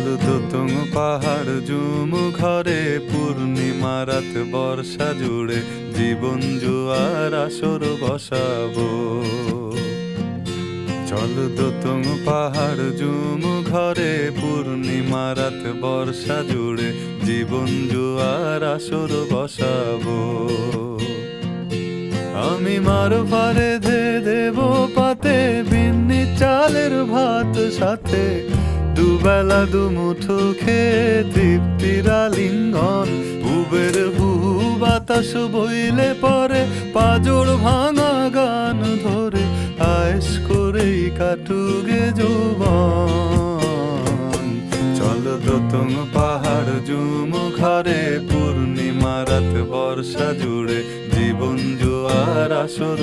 চল দোতং পাহাড় জুম ঘরে পূর্ণিমা রাত বর্ষা জুড়ে জীবন জুয়ার আসর বসাবো। চল দোতং পাহাড় জুম ঘরে পূর্ণিমা রাত বর্ষা জুড়ে জীবন জুয়ার আসর বসাবো। আমি মার ফারে ধে দেব পাতে বিন্নি চালের ভাত সাথে দুবেলা দুমুঠো খেয়ে তৃপ্তির আলিঙ্গন। উবের হুহু বাতাস বইলে পরে পাজর ভাঙা গান ধরে আয়েশ করেই কাটুগে যৌবন। চল দোতং পাহাড় জুম ঘরে পূর্ণিমা রাত বর্ষা জুড়ে জীবন জোয়ার আসর